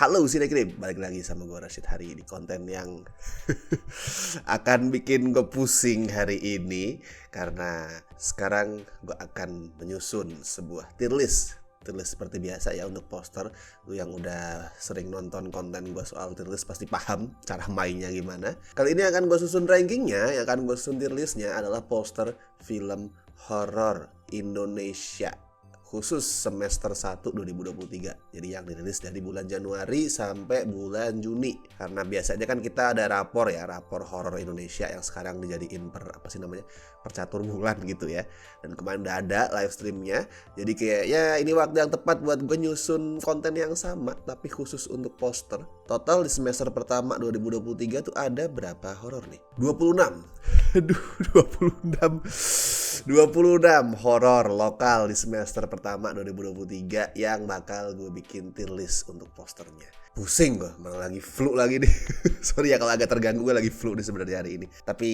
Halo Sinekrim, balik lagi sama gue Rashid hari ini. Konten yang akan bikin gue pusing hari ini, karena sekarang gue akan menyusun sebuah tier list seperti biasa ya untuk poster. Lu yang udah sering nonton konten gue soal tier list pasti paham cara mainnya gimana. Kali ini akan gue susun rankingnya, yang akan gue susun tier listnya adalah poster film horor Indonesia khusus semester 1 2023. Jadi yang dirilis dari bulan Januari sampai bulan Juni. Karena biasanya kan kita ada rapor horor Indonesia yang sekarang dijadiin percatur bulan gitu ya. Dan kemarin udah ada live streamnya. Jadi kayak ya ini waktu yang tepat buat gue nyusun konten yang sama tapi khusus untuk poster. Total di semester pertama 2023 tuh ada berapa horor nih? 26. Aduh, 26 horor lokal di semester pertama 2023 yang bakal gue bikin tier list untuk posternya. Pusing gue, malah lagi flu lagi nih. Sorry ya kalau agak terganggu, gue lagi flu nih sebenarnya hari ini. Tapi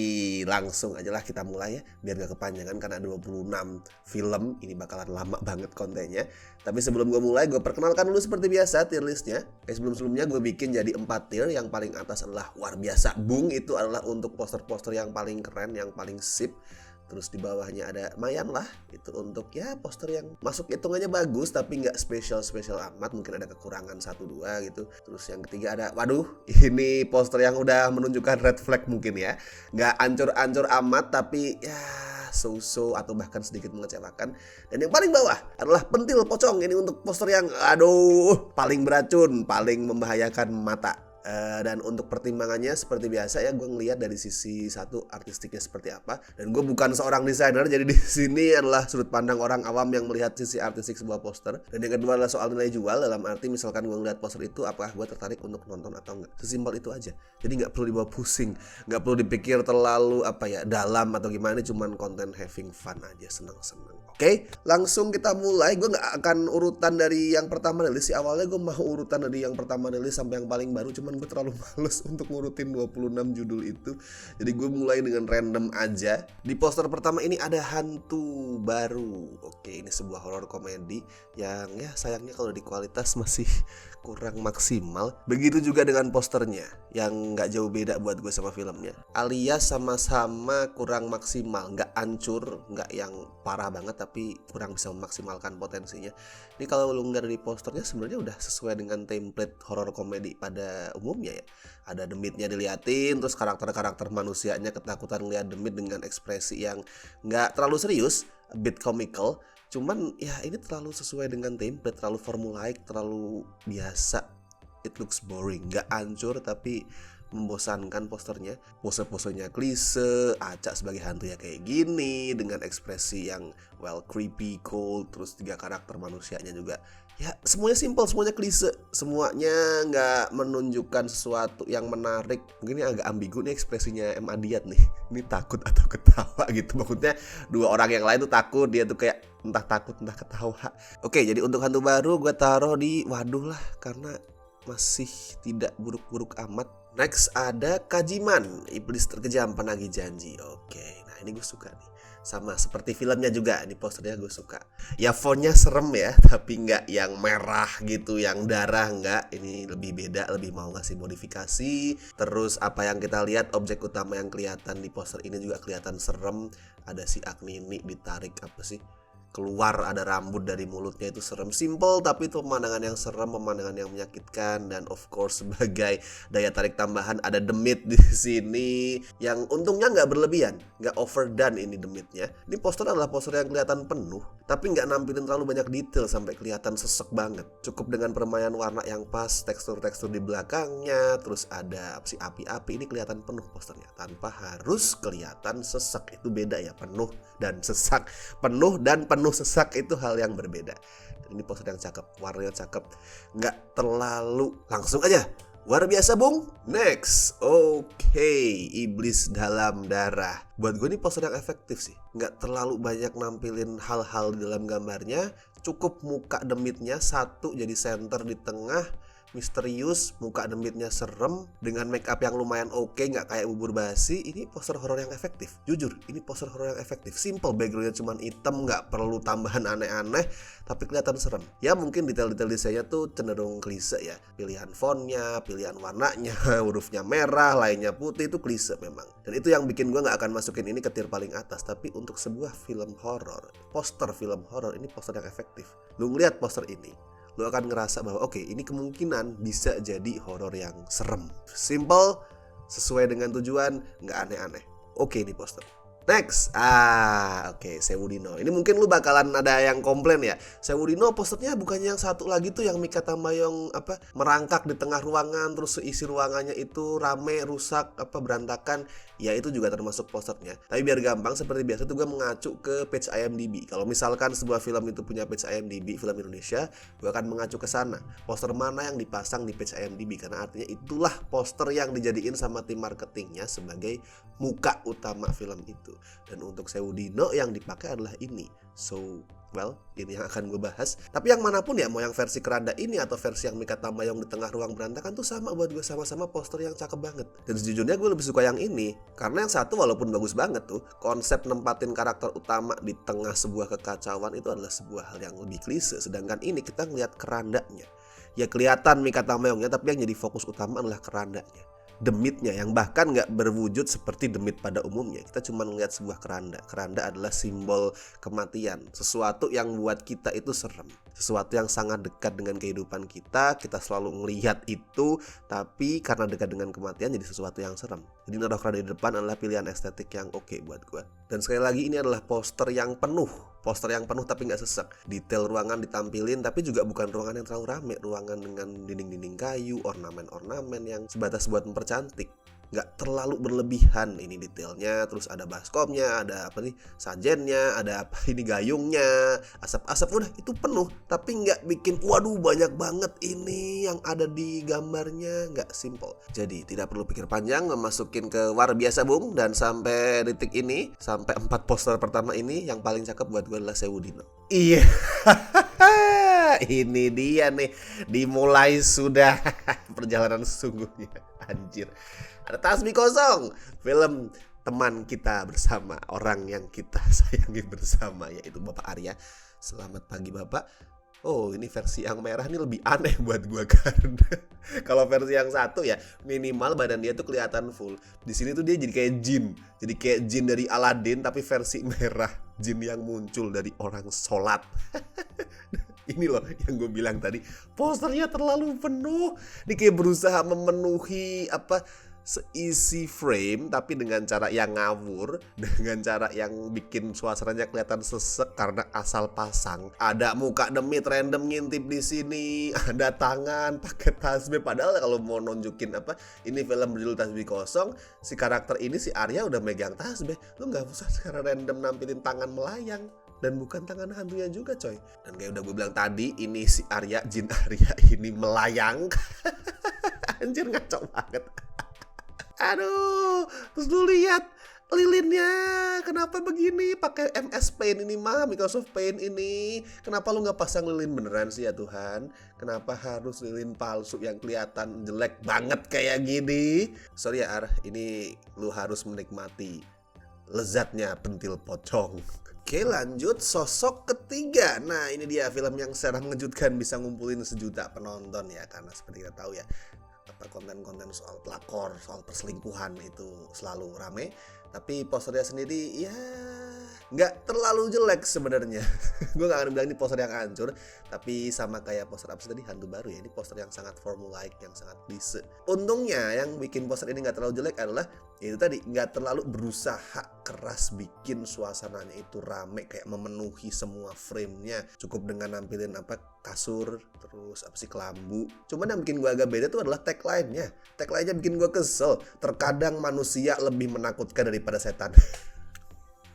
langsung aja lah kita mulai ya, biar gak kepanjangan karena 26 film, ini bakalan lama banget kontennya. Tapi sebelum gue mulai, gue perkenalkan dulu seperti biasa tier listnya. Sebelumnya gue bikin jadi 4 tier. Yang paling atas adalah luar biasa bung, itu adalah untuk poster-poster yang paling keren, yang paling sip. Terus di bawahnya ada Mayan lah, itu untuk ya poster yang masuk hitungannya bagus tapi nggak spesial amat, mungkin ada kekurangan 1-2 gitu. Terus yang ketiga ada, waduh ini poster yang udah menunjukkan red flag mungkin ya, nggak ancur-ancur amat tapi ya so-so atau bahkan sedikit mengecewakan. Dan yang paling bawah adalah pentil pocong, ini untuk poster yang aduh paling beracun, paling membahayakan mata. Dan untuk pertimbangannya seperti biasa ya, gue ngelihat dari sisi satu artistiknya seperti apa, dan gue bukan seorang desainer, jadi di sini adalah sudut pandang orang awam yang melihat sisi artistik sebuah poster. Dan yang kedua adalah soal nilai jual, dalam arti misalkan gue ngelihat poster itu apakah gue tertarik untuk nonton atau enggak. Sesimpel itu aja. Jadi nggak perlu dibawa pusing, nggak perlu dipikir terlalu dalam atau gimana. Ini cuman konten having fun aja, senang-senang. Oke, langsung kita mulai. Gue gak akan urutan dari yang pertama rilis sih. Awalnya gue mau urutan dari yang pertama rilis sampai yang paling baru, cuman gue terlalu males untuk ngurutin 26 judul itu. Jadi gue mulai dengan random aja. Di poster pertama ini ada hantu baru. Oke, ini sebuah horror komedi yang ya sayangnya kalau di kualitas masih kurang maksimal. Begitu juga dengan posternya yang gak jauh beda buat gue sama filmnya, alias sama-sama kurang maksimal. Gak hancur, gak yang parah banget, tapi kurang bisa memaksimalkan potensinya. Ini kalau lu ngeliat dari posternya sebenarnya udah sesuai dengan template horror komedi pada umumnya ya. Ada demitnya diliatin, terus karakter-karakter manusianya ketakutan ngeliat demit dengan ekspresi yang gak terlalu serius, a bit comical. Cuman ya ini terlalu sesuai dengan template, terlalu formulaik, terlalu biasa. It looks boring, gak hancur tapi membosankan posternya. Pose-posenya klise, acak sebagai hantu ya kayak gini, dengan ekspresi yang creepy, cold. Terus 3 karakter manusianya juga ya semuanya simple, semuanya klise, semuanya gak menunjukkan sesuatu yang menarik. Mungkin ini agak ambigu nih ekspresinya M. Adiat nih, ini takut atau ketawa gitu. Maksudnya 2 orang yang lain tuh takut, dia tuh kayak entah takut entah ketawa. Oke, jadi untuk hantu baru gue taruh di waduh lah, karena masih tidak buruk-buruk amat. Next ada Kajiman, iblis terkejam penagih janji. Oke, nah ini gue suka nih. Sama seperti filmnya juga, di posternya gue suka. Ya fontnya serem ya, tapi nggak yang merah gitu, yang darah nggak. Ini lebih beda, lebih mau ngasih modifikasi. Terus apa yang kita lihat, objek utama yang kelihatan di poster ini juga kelihatan serem. Ada si Agnini ditarik keluar, ada rambut dari mulutnya, itu serem. Simple tapi itu pemandangan yang serem, pemandangan yang menyakitkan. Dan of course sebagai daya tarik tambahan ada demit di sini yang untungnya nggak berlebihan, nggak overdone ini demitnya. Ini poster adalah poster yang kelihatan penuh tapi nggak nampilin terlalu banyak detail sampai kelihatan sesek banget. Cukup dengan permainan warna yang pas, tekstur-tekstur di belakangnya, terus ada api-api. Ini kelihatan penuh posternya tanpa harus kelihatan sesek. Itu beda ya, penuh dan sesak. Penuh dan penuh sesak itu hal yang berbeda. Dan ini poster yang cakep, warnanya cakep, nggak terlalu. Langsung aja, luar biasa bung. Next, oke, iblis dalam darah. Buat gue ini poster yang efektif sih. Nggak terlalu banyak nampilin hal-hal di dalam gambarnya. Cukup muka demitnya satu jadi center di tengah. misterius, muka demitnya serem, dengan make up yang lumayan oke, nggak kayak bubur basi. Ini poster horor yang efektif. Jujur, ini poster horor yang efektif. Simple, backgroundnya cuma hitam, nggak perlu tambahan aneh-aneh, tapi kelihatan serem. Ya mungkin detail-detail desainnya tuh cenderung klise ya. Pilihan fontnya, pilihan warnanya, hurufnya merah, lainnya putih, itu klise memang. Dan itu yang bikin gue nggak akan masukin ini ke tier paling atas. Tapi untuk sebuah film horor, poster film horor, ini poster yang efektif. Lu ngeliat poster ini, lu akan ngerasa bahwa oke, ini kemungkinan bisa jadi horor yang serem. Simple, sesuai dengan tujuan, nggak aneh-aneh. Oke, ini poster. Next, oke, Sewudino. Ini mungkin lu bakalan ada yang komplain ya. Sewudino posternya bukannya yang satu lagi tuh yang Mikha Tambayong merangkak di tengah ruangan, terus isi ruangannya itu rame, rusak, berantakan. Ya itu juga termasuk posternya. Tapi biar gampang, seperti biasa tuh gue mengacu ke page IMDb. Kalau misalkan sebuah film itu punya page IMDb, film Indonesia, gue akan mengacu ke sana. Poster mana yang dipasang di page IMDb, karena artinya itulah poster yang dijadiin sama tim marketingnya sebagai muka utama film itu. Dan untuk Sewudino yang dipakai adalah ini. So, well, ini yang akan gue bahas. Tapi yang manapun ya, mau yang versi keranda ini atau versi yang Mikha Tambayong di tengah ruang berantakan tuh sama buat gue, sama-sama poster yang cakep banget. Dan sejujurnya gue lebih suka yang ini, karena yang satu walaupun bagus banget tuh, konsep nempatin karakter utama di tengah sebuah kekacauan itu adalah sebuah hal yang lebih klise. Sedangkan ini kita ngeliat kerandanya. Ya kelihatan Mikha Tambayongnya, tapi yang jadi fokus utama adalah kerandanya. Demitnya yang bahkan nggak berwujud seperti demit pada umumnya. Kita cuma melihat sebuah keranda. Keranda adalah simbol kematian, sesuatu yang buat kita itu serem, sesuatu yang sangat dekat dengan kehidupan kita. Kita selalu melihat itu, tapi karena dekat dengan kematian jadi sesuatu yang serem. Jadi naruh keranda di depan adalah pilihan estetik yang oke buat gue. Dan sekali lagi ini adalah poster yang penuh tapi nggak sesek. Detail ruangan ditampilin, tapi juga bukan ruangan yang terlalu rame. Ruangan dengan dinding-dinding kayu, ornamen-ornamen yang sebatas buat mempercantik. Nggak terlalu berlebihan ini detailnya. Terus ada baskomnya, ada sajennya, ada ini gayungnya, asap-asap, udah itu penuh. Tapi nggak bikin waduh banyak banget ini yang ada di gambarnya. Nggak simple. Jadi tidak perlu pikir panjang, memasukin ke war biasa bung. Dan sampai detik ini, sampai 4 poster pertama ini, yang paling cakep buat gue adalah Sewudino. Iya. Ini dia nih, dimulai sudah perjalanan sesungguhnya. Anjir. Ada Tasbih Kosong, film teman kita bersama, orang yang kita sayangi bersama, yaitu Bapak Arya. Selamat pagi Bapak. Oh, ini versi yang merah ini lebih aneh buat gue, karena kalau versi yang satu ya minimal badan dia tuh kelihatan full. Di sini tuh dia jadi kayak jin dari Aladdin, tapi versi merah, jin yang muncul dari orang sholat. Ini loh yang gue bilang tadi, posternya terlalu penuh. Dia kayak berusaha memenuhi seisi frame, tapi dengan cara yang ngawur, dengan cara yang bikin suasananya kelihatan sesek karena asal pasang. Ada muka demit random ngintip di sini, ada tangan pakai tasbih. Padahal kalau mau nunjukin ini film berjudul Tasbih Kosong, si karakter ini si Arya udah megang tasbih. Lu nggak usah secara random nampilin tangan melayang. Dan bukan tangan hantunya juga coy. Dan kayak udah gue bilang tadi, ini si Arya, jin Arya ini melayang. Anjir ngaco banget. Aduh, terus lu lihat lilinnya, kenapa begini? Pakai MS Paint ini mah, Microsoft Paint ini. Kenapa lu nggak pasang lilin beneran sih ya Tuhan? Kenapa harus lilin palsu yang kelihatan jelek banget kayak gini? Sorry ya Ar, ini lu harus menikmati lezatnya pentil pocong. Oke, lanjut sosok ketiga. Nah ini dia film yang secara mengejutkan bisa ngumpulin 1 juta penonton ya. Karena seperti kita tahu ya, konten-konten soal pelakor, soal perselingkuhan itu selalu rame. Tapi posternya sendiri ya nggak terlalu jelek sebenarnya. Gue nggak akan bilang ini poster yang hancur, tapi sama kayak poster apa sih tadi, hantu baru ya. Ini poster yang sangat formulaic, yang sangat klise. Untungnya yang bikin poster ini nggak terlalu jelek adalah itu tadi, nggak terlalu berusaha keras bikin suasananya itu rame, kayak memenuhi semua frame-nya. Cukup dengan nampilin kasur, terus kelambu. Cuman yang bikin gue agak beda tuh adalah tagline-nya. Tagline-nya bikin gue kesel. Terkadang manusia lebih menakutkan daripada setan.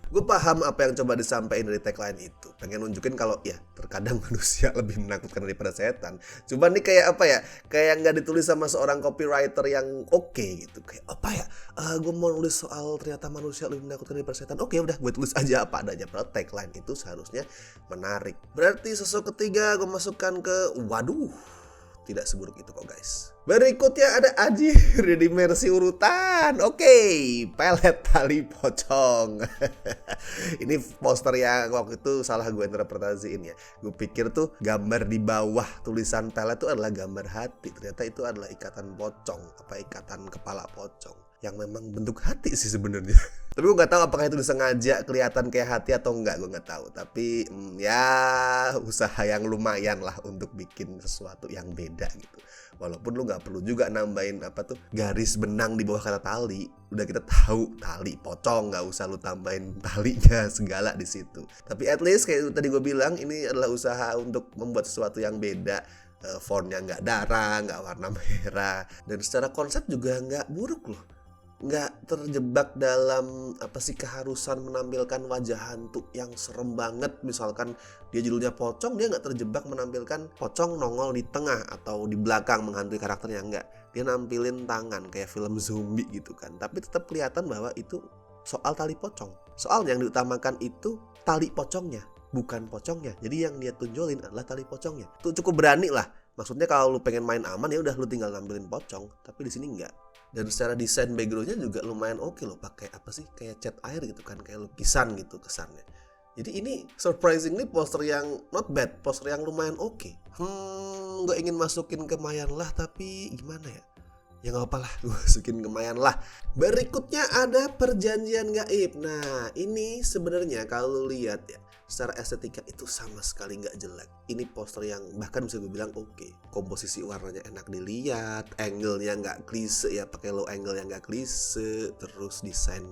Gue paham apa yang coba disampaikan dari tagline itu. Pengen nunjukin kalau ya terkadang manusia lebih menakutkan daripada setan. Cuman nih kayak kayak nggak ditulis sama seorang copywriter yang oke gitu. Kayak gue mau nulis soal ternyata manusia lebih menakutkan daripada setan. Oke, udah gue tulis aja apa adanya. Padahal tagline itu seharusnya menarik. Berarti sosok ketiga gue masukkan ke tidak seburuk itu kok guys. Berikutnya ada Aji dimensi urutan. Oke, pelet tali pocong. Ini poster yang waktu itu salah gue interpretasiin ya. Gue pikir tuh gambar di bawah tulisan pelet itu adalah gambar hati. Ternyata itu adalah ikatan pocong, ikatan kepala pocong. Yang memang bentuk hati sih sebenarnya. Tapi gue nggak tahu apakah itu disengaja kelihatan kayak hati atau enggak, gue nggak tahu. Tapi ya usaha yang lumayan lah untuk bikin sesuatu yang beda gitu. Walaupun lu nggak perlu juga nambahin garis benang di bawah kata tali. Udah kita tahu tali pocong, nggak usah lu tambahin talinya segala di situ. Tapi at least kayak tadi gue bilang, ini adalah usaha untuk membuat sesuatu yang beda. Fontnya nggak darah, nggak warna merah, dan secara konsep juga nggak buruk loh. Nggak terjebak dalam keharusan menampilkan wajah hantu yang serem banget. Misalkan dia judulnya pocong, dia nggak terjebak menampilkan pocong nongol di tengah atau di belakang menghantui karakternya, nggak. Dia nampilin tangan kayak film zombie gitu kan, tapi tetap kelihatan bahwa itu soal tali pocong. Soalnya yang diutamakan itu tali pocongnya, bukan pocongnya. Jadi yang dia tunjolin adalah tali pocongnya. Itu cukup berani lah. Maksudnya kalau lu pengen main aman ya udah lu tinggal nampilin pocong, tapi di sini enggak. Dan secara desain backgroundnya juga lumayan oke loh, pakai kayak cat air gitu kan, kayak lukisan gitu kesannya. Jadi ini surprisingly poster yang not bad, poster yang lumayan oke. Gue ingin masukin ke Mayan lah, tapi gimana ya? Ya gak apa lah, gue masukin ke Mayan lah. Berikutnya ada Perjanjian Gaib. Nah ini sebenarnya kalau lihat ya, secara estetika itu sama sekali nggak jelek. Ini poster yang bahkan bisa gue bilang oke. Komposisi warnanya enak dilihat, angle-nya nggak klise ya, pakai low angle yang nggak klise. Terus desain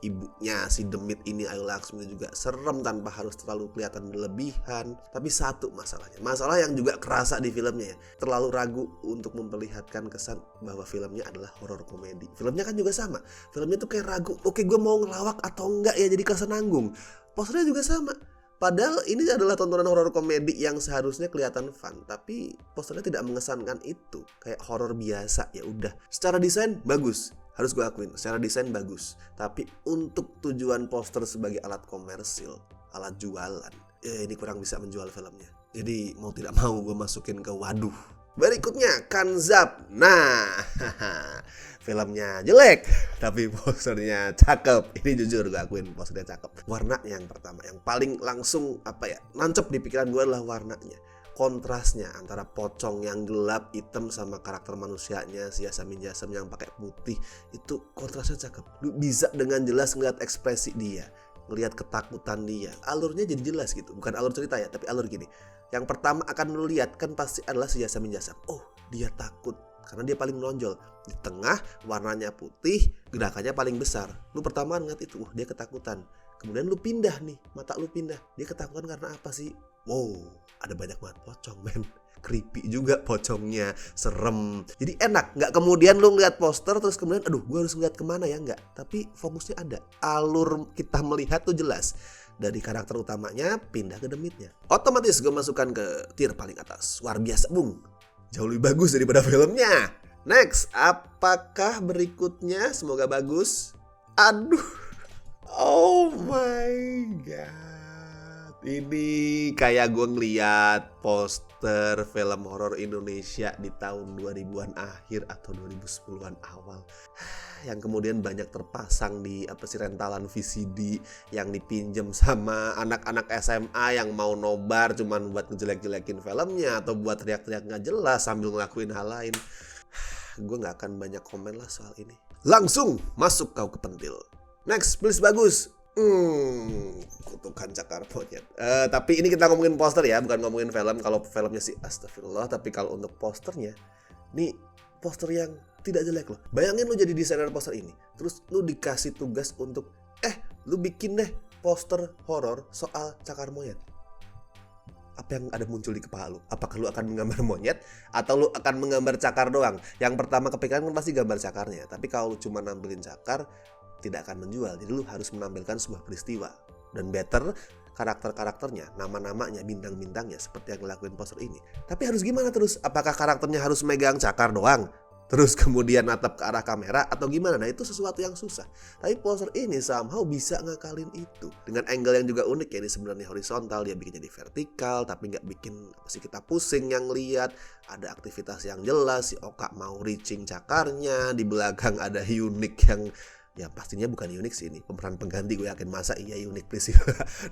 ibunya si Demit ini, Ayu Laksmi, juga serem tanpa harus terlalu kelihatan berlebihan. Tapi satu masalahnya, masalah yang juga kerasa di filmnya ya, terlalu ragu untuk memperlihatkan kesan bahwa filmnya adalah horor komedi. Filmnya kan juga sama, filmnya tuh kayak ragu, oke gue mau ngelawak atau enggak ya, jadi kesan nanggung. Posternya juga sama. Padahal ini adalah tontonan horor komedi yang seharusnya kelihatan fun, tapi posternya tidak mengesankan itu. Kayak horor biasa, ya udah. Secara desain bagus, harus gue akuin. Secara desain bagus, tapi untuk tujuan poster sebagai alat komersil, alat jualan, ini kurang bisa menjual filmnya. Jadi mau tidak mau gue masukin ke waduh. Berikutnya Kanzab. Nah, filmnya jelek tapi posternya cakep. Ini jujur gue akuin, posternya cakep. Warna yang pertama, yang paling langsung nancep di pikiran gue adalah warnanya. Kontrasnya antara pocong yang gelap hitam sama karakter manusianya si Yasamin Jasem yang pakai putih, itu kontrasnya cakep. Lu bisa dengan jelas ngeliat ekspresi dia, ngeliat ketakutan dia. Alurnya jadi jelas gitu, bukan alur cerita ya, tapi alur gini. Yang pertama akan lu lihat kan pasti adalah si Yasamin Jasem. Oh, dia takut karena dia paling menonjol. Di tengah warnanya putih, gerakannya paling besar. Lu pertama ngeliat itu, dia ketakutan. Kemudian lu pindah nih, mata lu pindah. Dia ketakutan karena apa sih? Wow, ada banyak banget pocong, men. Creepy juga pocongnya, serem. Jadi enak, nggak kemudian lu ngeliat poster terus kemudian aduh gue harus ngeliat kemana ya, nggak. Tapi fokusnya ada, alur kita melihat tuh jelas. Dari karakter utamanya pindah ke Demitnya. Otomatis gue masukkan ke tier paling atas. Luar biasa, bung. Jauh lebih bagus daripada filmnya. Next, apakah berikutnya? Semoga bagus. Aduh. Oh my god. Ini kayak gue ngeliat poster film horor Indonesia di tahun 2000-an akhir atau 2010-an awal. Yang kemudian banyak terpasang di rentalan VCD yang dipinjem sama anak-anak SMA yang mau nobar cuman buat ngejelek-jelekin filmnya atau buat teriak-teriak nggak jelas sambil ngelakuin hal lain. Gue nggak akan banyak komen lah soal ini. Langsung masuk kau ke pentil. Next, please bagus. Kutukan cakar monyet. Tapi ini kita ngomongin poster ya, bukan ngomongin film. Kalau filmnya sih astagfirullah, tapi kalau untuk posternya, nih poster yang tidak jelek loh. Bayangin lu jadi desainer poster ini, terus lu dikasih tugas untuk lu bikin deh poster horor soal cakar monyet. Apa yang ada muncul di kepala lu? Apakah lu akan menggambar monyet atau lu akan menggambar cakar doang? Yang pertama kepikiran kan pasti gambar cakarnya. Tapi kalau lu cuma nampilin cakar, tidak akan menjual. Jadi lu harus menampilkan sebuah peristiwa. Dan better karakter-karakternya, nama-namanya, bintang-bintangnya seperti yang ngelakuin poster ini. Tapi harus gimana terus? Apakah karakternya harus megang cakar doang? terus kemudian natap ke arah kamera atau gimana. Nah itu sesuatu yang susah. Tapi poster ini somehow bisa ngakalin itu dengan angle yang juga unik ya. Ini sebenarnya horizontal, dia bikin jadi vertikal tapi nggak bikin kita pusing yang lihat. Ada aktivitas yang jelas, si Oka mau reaching cakarnya, di belakang ada unik yang ya pastinya bukan unik sih, ini pemeran pengganti gue yakin. Masa iya unik please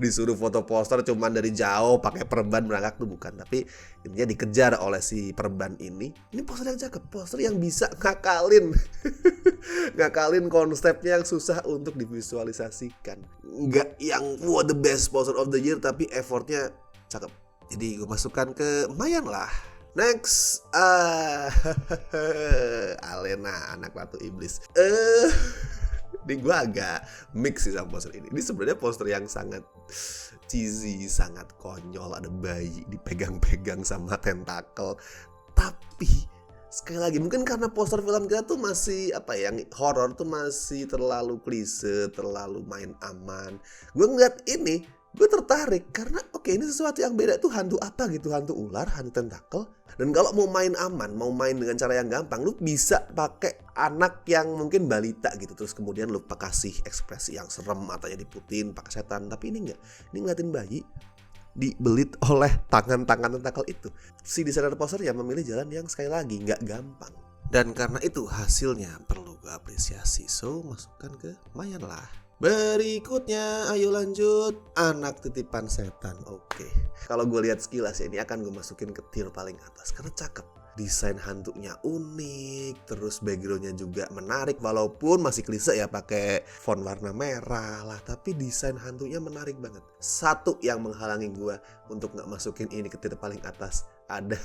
disuruh foto poster cuman dari jauh pakai perban berangkat tuh bukan. Tapi intinya dikejar oleh si perban ini. Ini poster yang cakep, poster yang bisa ngakalin ngakalin konsepnya yang susah untuk divisualisasikan. Nggak yang the best poster of the year, tapi effortnya cakep. Jadi gue masukkan ke lumayan lah. Next, Alena, anak batu iblis. Ini gue agak mix sih sama poster ini. Ini sebenarnya poster yang sangat cheesy, sangat konyol. Ada bayi dipegang-pegang sama tentakel. Tapi sekali lagi mungkin karena poster film kita tuh masih yang horor tuh masih terlalu klise, terlalu main aman. Gue ngeliat ini, gue tertarik karena ini sesuatu yang beda tuh. Hantu apa gitu, hantu ular, hantu tentakel. Dan kalau mau main aman, mau main dengan cara yang gampang, lu bisa pakai anak yang mungkin balita gitu, terus kemudian lu kasih ekspresi yang serem, matanya diputin, pakai setan. Tapi ini enggak, ini ngeliatin bayi dibelit oleh tangan-tangan tentakel itu. Si desainer poster ya memilih jalan yang sekali lagi nggak gampang. Dan karena itu hasilnya perlu gue apresiasi. So masukkan ke lumayan lah. Berikutnya, ayo lanjut, anak titipan setan. Oke. Kalau gue lihat sekilas ya, ini akan gue masukin ke tier paling atas karena cakep. Desain hantunya unik, terus backgroundnya juga menarik walaupun masih klise ya pakai font warna merah lah, tapi desain hantunya menarik banget. Satu yang menghalangi gue untuk nggak masukin ini ke tier paling atas adalah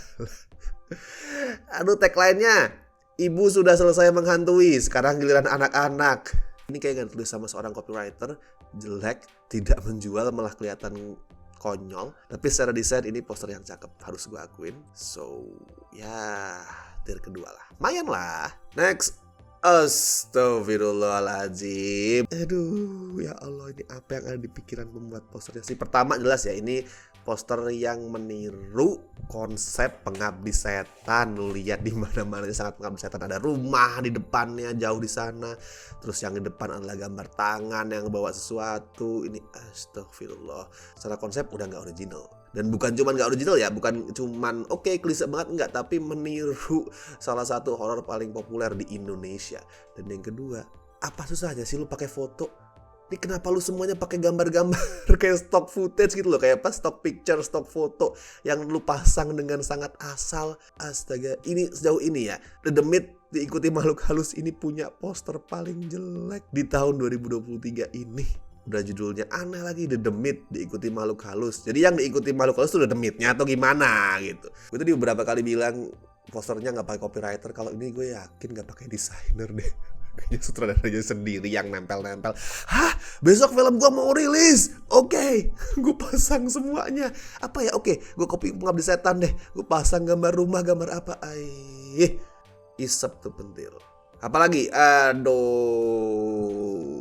tagline-nya, ibu sudah selesai menghantui, sekarang giliran anak-anak. Ini kayak gak tulis sama seorang copywriter, jelek, tidak menjual, malah kelihatan konyol. Tapi secara desain ini poster yang cakep, harus gue akuin. So, ya tier kedua lah. Lumayan lah. Next. Astagfirullahaladzim. Aduh, ya Allah, ini apa yang ada di pikiran pembuat posternya sih? Pertama jelas ya, ini poster yang meniru konsep Pengabdi Setan. Lu lihat di mana-mana sangat Pengabdi Setan. Ada rumah di depannya jauh di sana. Terus yang di depan adalah gambar tangan yang bawa sesuatu. Ini astagfirullah. Secara konsep udah nggak original. Dan bukan cuman nggak original ya, bukan cuman klise banget enggak, tapi meniru salah satu horor paling populer di Indonesia. Dan yang kedua, apa susahnya sih lu pakai foto? Ini kenapa lu semuanya pakai gambar-gambar kayak stock footage gitu loh, kayak stock picture, stock foto yang lu pasang dengan sangat asal. Astaga, ini sejauh ini ya, The Demit diikuti makhluk halus ini punya poster paling jelek di tahun 2023 ini. Udah judulnya aneh lagi, The Demit diikuti makhluk halus. Jadi yang diikuti makhluk halus itu The Demitnya atau gimana gitu. Gue tuh beberapa kali bilang posternya nggak pakai copywriter. Kalau ini gue yakin nggak pakai desainer deh. Kayaknya sutradaranya sendiri yang nempel-nempel. Hah? Besok film gue mau rilis. Oke, gue pasang semuanya. Apa ya? Oke, gue copy Pengabdi Setan deh. Gue pasang gambar rumah, gambar apa? Isep tuh pentil. Apalagi? Aduh,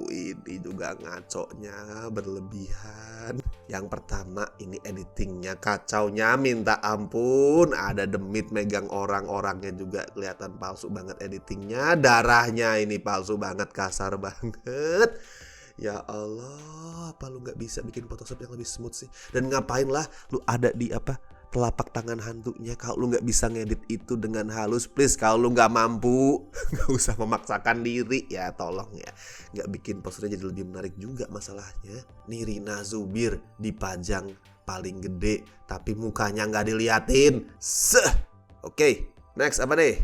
ini juga ngaconya berlebihan. Yang pertama, ini editingnya kacaunya minta ampun. Ada Demit megang orang-orangnya juga kelihatan palsu banget editingnya. Darahnya ini palsu banget, kasar banget. Ya Allah, apa lu gak bisa bikin Photoshop yang lebih smooth sih? Dan ngapain lah lu ada di telapak tangan hantunya. Kalau lu gak bisa ngedit itu dengan halus, please, kalau lu gak mampu gak usah memaksakan diri ya, tolong ya. Gak bikin posternya jadi lebih menarik juga masalahnya. Nirina Zubir dipajang paling gede tapi mukanya gak diliatin. Oke, next apa nih?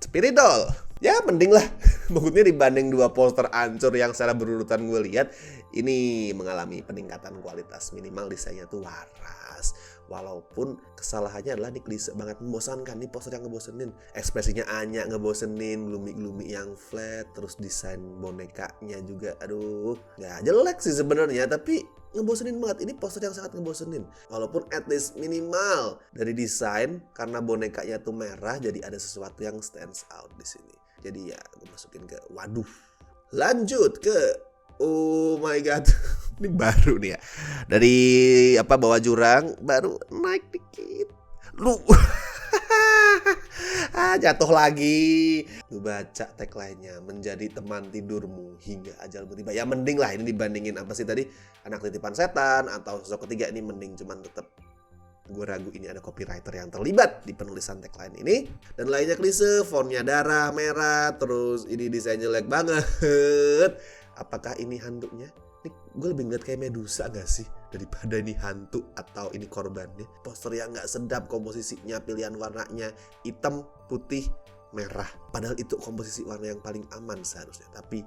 Spiridol. Ya mending lah. Maksudnya dibanding dua poster ancur yang secara berurutan gue lihat, ini mengalami peningkatan kualitas. Minimal desainnya tuh waras. Walaupun kesalahannya adalah di klise banget, membosankan. Nih poster yang ngebosenin, ekspresinya Anya ngebosenin, gloomy yang flat, terus desain bonekanya juga aduh nggak jelek sih sebenarnya, tapi ngebosenin banget. Ini poster yang sangat ngebosenin. Walaupun at least minimal dari desain, karena bonekanya tuh merah, jadi ada sesuatu yang stands out di sini. Jadi ya gue masukin ke waduh. Lanjut ke oh my god. Ini baru nih ya. Dari bawah jurang baru naik dikit. Lu Jatuh lagi. Gue baca tagline-nya, menjadi teman tidurmu hingga ajalmu tiba. Ya mending lah ini dibandingin apa sih tadi, Anak Titipan Setan atau Sosok Ketiga. Ini mending, cuman tetap gue ragu ini ada copywriter yang terlibat di penulisan tagline ini. Dan lainnya klise, fontnya darah merah, terus ini desainnya jelek banget. Apakah ini hantunya? Ini gue lebih ngeliat kayak Medusa gak sih daripada ini hantu atau ini korbannya. Poster yang gak sedap, komposisinya, pilihan warnanya hitam, putih, merah. Padahal itu komposisi warna yang paling aman seharusnya. Tapi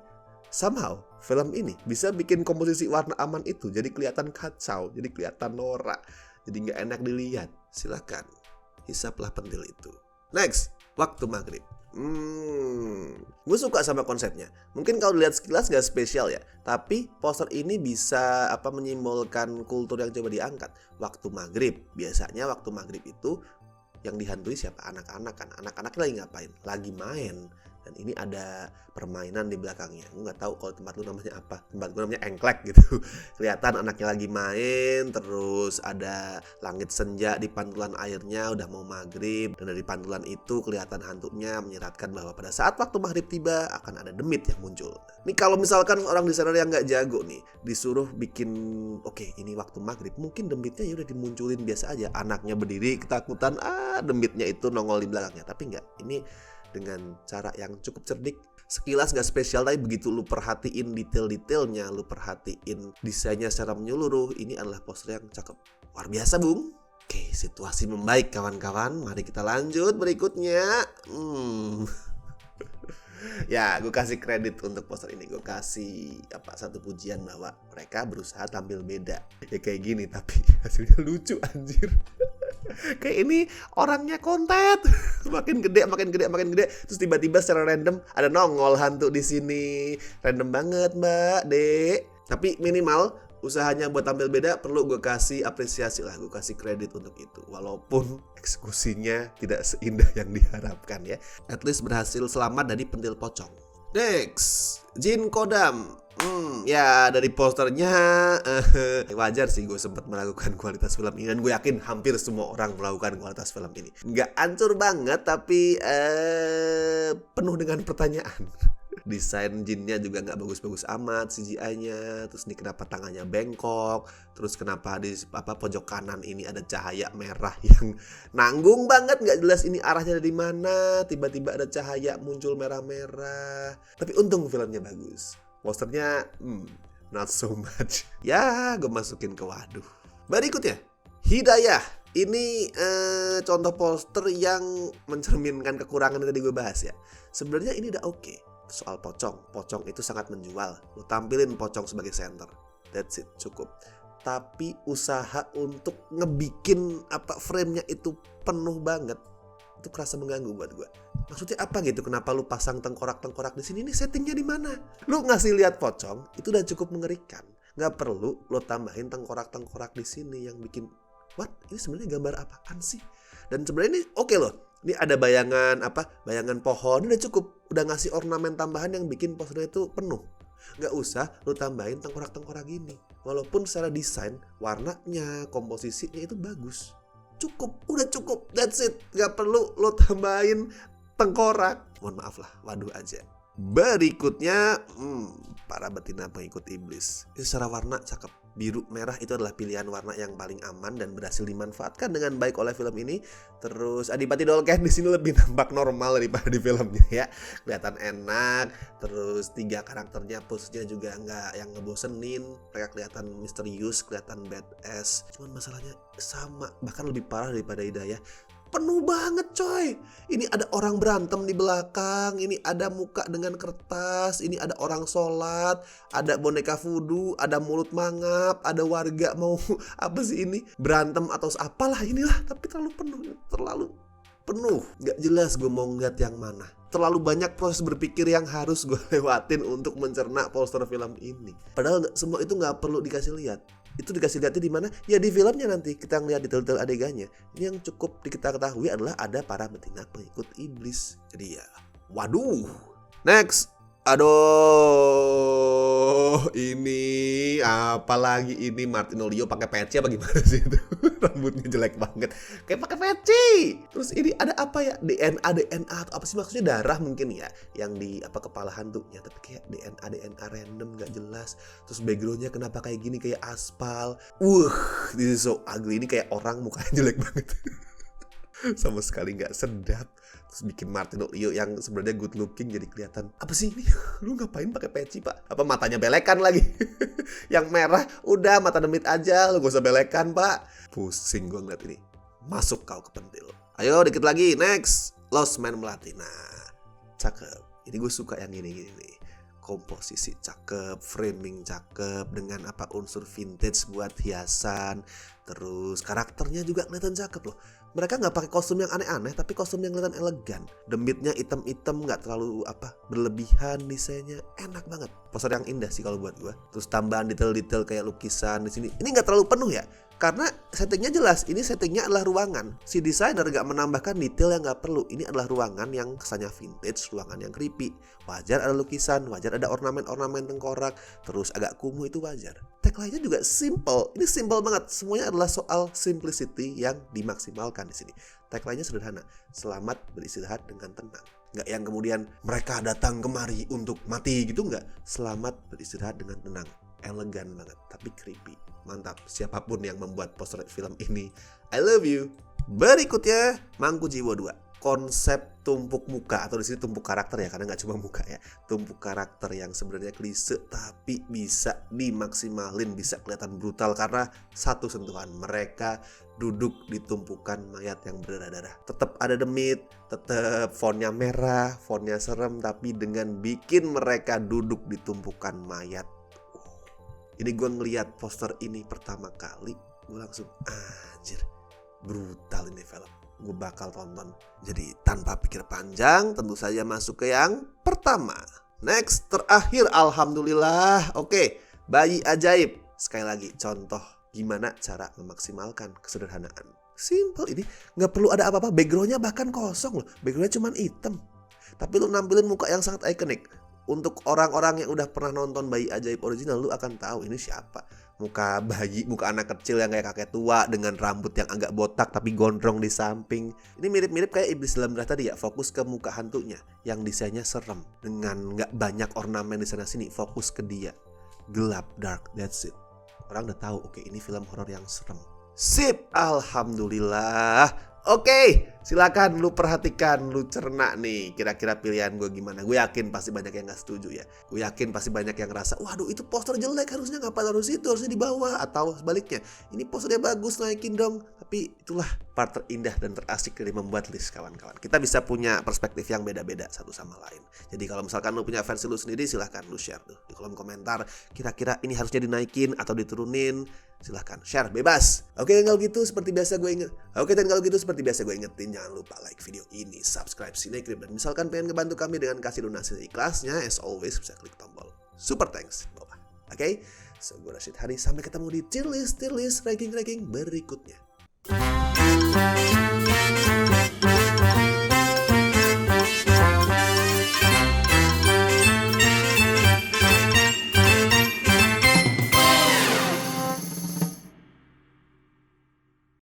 somehow film ini bisa bikin komposisi warna aman itu jadi kelihatan kacau, jadi kelihatan norak, jadi gak enak dilihat. Silakan hisaplah pentil itu. Next, Waktu Maghrib. Gue suka sama konsepnya. Mungkin kalau dilihat sekilas gak spesial ya, tapi poster ini bisa menyimbolkan kultur yang coba diangkat. Waktu maghrib. Biasanya waktu maghrib itu yang dihantui siapa? Anak-anak kan. Anak-anak lagi ngapain? Lagi main. Dan ini ada permainan di belakangnya. Gue gak tahu kalau tempat lu namanya apa. Tempat gue namanya engklek gitu. Kelihatan anaknya lagi main. Terus ada langit senja di pantulan airnya. Udah mau maghrib. Dan dari pantulan itu kelihatan hantunya menyeratkan bahwa pada saat waktu maghrib tiba akan ada demit yang muncul. Nih kalau misalkan orang desainer yang gak jago nih disuruh bikin oke, ini waktu maghrib, mungkin demitnya ya udah dimunculin biasa aja. Anaknya berdiri ketakutan, demitnya itu nongol di belakangnya. Tapi enggak, ini dengan cara yang cukup cerdik. Sekilas gak spesial, tapi begitu lu perhatiin detail-detailnya, lu perhatiin desainnya secara menyeluruh, ini adalah poster yang cakep. Luar biasa, Bung. Oke, situasi membaik kawan-kawan. Mari kita lanjut berikutnya. Ya, gue kasih kredit untuk poster ini. Gue kasih satu pujian bahwa mereka berusaha tampil beda. Ya kayak gini, tapi hasilnya lucu anjir. Kayak ini orangnya kontet. makin gede, terus tiba-tiba secara random ada nongol hantu di sini. Random banget, Mbak, Dek. Tapi minimal usahanya buat tampil beda perlu gue kasih apresiasi lah, gue kasih kredit untuk itu. Walaupun eksekusinya tidak seindah yang diharapkan ya. At least berhasil selamat dari pentil pocong. Next, Jin Kodam. Ya dari posternya wajar sih gue sempat meragukan kualitas film ini. Dan gue yakin hampir semua orang meragukan kualitas film ini. Nggak hancur banget, tapi penuh dengan pertanyaan. Desain jinnya juga nggak bagus-bagus amat, CGI-nya. Terus ini kenapa tangannya bengkok? Terus kenapa di pojok kanan ini ada cahaya merah yang nanggung banget, nggak jelas ini arahnya dari mana. Tiba-tiba ada cahaya muncul merah-merah. Tapi untung filmnya bagus. Posternya not so much. Ya, gue masukin ke waduh. Berikutnya, Hidayah. Ini contoh poster yang mencerminkan kekurangan yang tadi gue bahas ya. Sebenarnya ini udah oke. Soal pocong itu sangat menjual. Lu tampilin pocong sebagai center, that's it, cukup. Tapi usaha untuk ngebikin frame-nya itu penuh banget, itu kerasa mengganggu buat gue. Maksudnya apa gitu? Kenapa lu pasang tengkorak-tengkorak di sini? Ini settingnya di mana? Lu ngasih lihat pocong itu udah cukup mengerikan. Nggak perlu lu tambahin tengkorak-tengkorak di sini yang bikin what? Ini sebenarnya gambar apaan sih? Dan sebenarnya ini oke loh. Ini ada bayangan bayangan pohon, udah cukup. Udah ngasih ornamen tambahan yang bikin posternya itu penuh. Nggak usah lu tambahin tengkorak-tengkorak gini. Walaupun secara desain, warnanya, komposisinya itu bagus. Cukup, udah cukup, that's it. Nggak perlu lu tambahin tengkorak. Mohon maaf lah, waduh aja. Berikutnya, para betina pengikut iblis. Itu secara warna cakep. Biru merah itu adalah pilihan warna yang paling aman dan berhasil dimanfaatkan dengan baik oleh film ini. Terus Adipati Dolken di sini lebih nampak normal daripada di filmnya ya. Kelihatan enak. Terus 3 karakternya pose-nya juga nggak yang ngebosenin. Mereka kelihatan misterius, kelihatan badass. Cuman masalahnya sama, bahkan lebih parah daripada Hidayah. Penuh banget coy. Ini ada orang berantem di belakang. Ini ada muka dengan kertas. Ini ada orang sholat. Ada boneka voodoo. Ada mulut mangap. Ada warga mau apa sih ini? Berantem atau apalah inilah. Tapi terlalu penuh. Terlalu penuh. Gak jelas gue mau ngeliat yang mana. Terlalu banyak proses berpikir yang harus gue lewatin untuk mencerna poster film ini. Padahal semua itu gak perlu dikasih lihat. Itu dikasih lihatnya di mana? Ya di filmnya nanti kita ngeliat detail-detail adegannya. Ini yang cukup kita ketahui adalah ada para betina pengikut iblis. Jadi ya, waduh. Next, aduh. ini apalagi ini Martino Leo pakai peci apa gimana sih itu? Rambutnya jelek banget. Kayak pakai peci. Terus ini ada apa ya? DNA atau apa sih maksudnya, darah mungkin ya yang di apa kepala hantunya, tapi kayak DNA random gak jelas. Terus backgroundnya kenapa kayak gini, kayak aspal. This is so ugly. Ini kayak orang mukanya jelek banget. Sama sekali nggak sedap. Terus bikin Martino Leo yang sebenarnya good looking jadi kelihatan apa sih ini? Lu ngapain pakai peci, Pak? Apa matanya belekan lagi? Yang merah udah mata demit aja, lu gak usah belekan, Pak. Pusing gua ngeliat ini. Masuk kau ke pentil. Ayo dikit lagi, next. Lost Man Melati. Nah, cakep. Ini gue suka yang gini-gini nih. Komposisi cakep, framing cakep, dengan apa unsur vintage buat hiasan. Terus karakternya juga kelihatan cakep loh. Mereka nggak pakai kostum yang aneh-aneh, tapi kostum yang kelihatan elegan. Demitnya hitam-hitam, nggak terlalu berlebihan, desainnya enak banget. Poster yang indah sih kalau buat gue. Terus tambahan detail-detail kayak lukisan di sini. Ini nggak terlalu penuh ya, karena settingnya jelas. Ini settingnya adalah ruangan. Si desainer nggak menambahkan detail yang nggak perlu. Ini adalah ruangan yang kesannya vintage, ruangan yang creepy. Wajar ada lukisan, wajar ada ornamen-ornamen tengkorak, terus agak kumuh, itu wajar. Tagline-nya juga simple. Ini simple banget. Semuanya adalah soal simplicity yang dimaksimalkan di sini. Tagline-nya sederhana. Selamat beristirahat dengan tenang. Nggak yang kemudian mereka datang kemari untuk mati gitu, nggak. Selamat beristirahat dengan tenang. Elegan banget, tapi creepy. Mantap. Siapapun yang membuat poster film ini, I love you. Berikutnya, Mangku Jiwo 2. Konsep tumpuk muka, atau di sini tumpuk karakter ya, karena nggak cuma muka ya. Tumpuk karakter yang sebenarnya klise tapi bisa dimaksimalin, bisa kelihatan brutal karena satu sentuhan. Mereka duduk di tumpukan mayat yang berdarah-darah. Tetap ada demit, tetap fontnya merah, fontnya serem, tapi dengan bikin mereka duduk di tumpukan mayat. Ini gue ngeliat poster ini pertama kali, gue langsung anjir, brutal ini film. Gue bakal tonton. Jadi tanpa pikir panjang, tentu saja masuk ke yang pertama. Next, terakhir, alhamdulillah. Oke, Bayi Ajaib. Sekali lagi, contoh gimana cara memaksimalkan kesederhanaan. Simple ini, gak perlu ada apa-apa. Backgroundnya bahkan kosong loh. Backgroundnya cuma hitam, tapi lu nampilin muka yang sangat ikonik. Untuk orang-orang yang udah pernah nonton Bayi Ajaib original, lu akan tahu ini siapa. Muka bayi, muka anak kecil yang kayak kakek tua dengan rambut yang agak botak tapi gondrong di samping. Ini mirip-mirip kayak Iblis Dalam Darah tadi ya, fokus ke muka hantunya yang desainnya serem dengan gak banyak ornamen di sana sini, fokus ke dia. Gelap, dark, that's it. Orang udah tahu, oke, ini film horor yang serem. Sip, alhamdulillah. Oke, silakan lu perhatikan, lu cerna nih kira-kira pilihan gue gimana. Gue yakin pasti banyak yang gak setuju ya. Gue yakin pasti banyak yang ngerasa, waduh itu poster jelek, harusnya ngapain harus itu, harusnya di bawah. Atau sebaliknya, ini posternya bagus, naikin dong. Tapi itulah part terindah dan terasik dari membuat list, kawan-kawan. Kita bisa punya perspektif yang beda-beda satu sama lain. Jadi kalau misalkan lu punya versi lu sendiri, silahkan lu share tuh di kolom komentar. Kira-kira ini harusnya dinaikin atau diturunin. Silahkan share, bebas. Oke, dan kalau gitu seperti biasa gue ingetin, jangan lupa like video ini, subscribe Cinecrip, dan misalkan pengen ngebantu kami dengan kasih donasi ikhlasnya, as always bisa klik tombol super thanks di bawah. Oke, so gue Rashid Hari, sampai ketemu di tier list ranking berikutnya.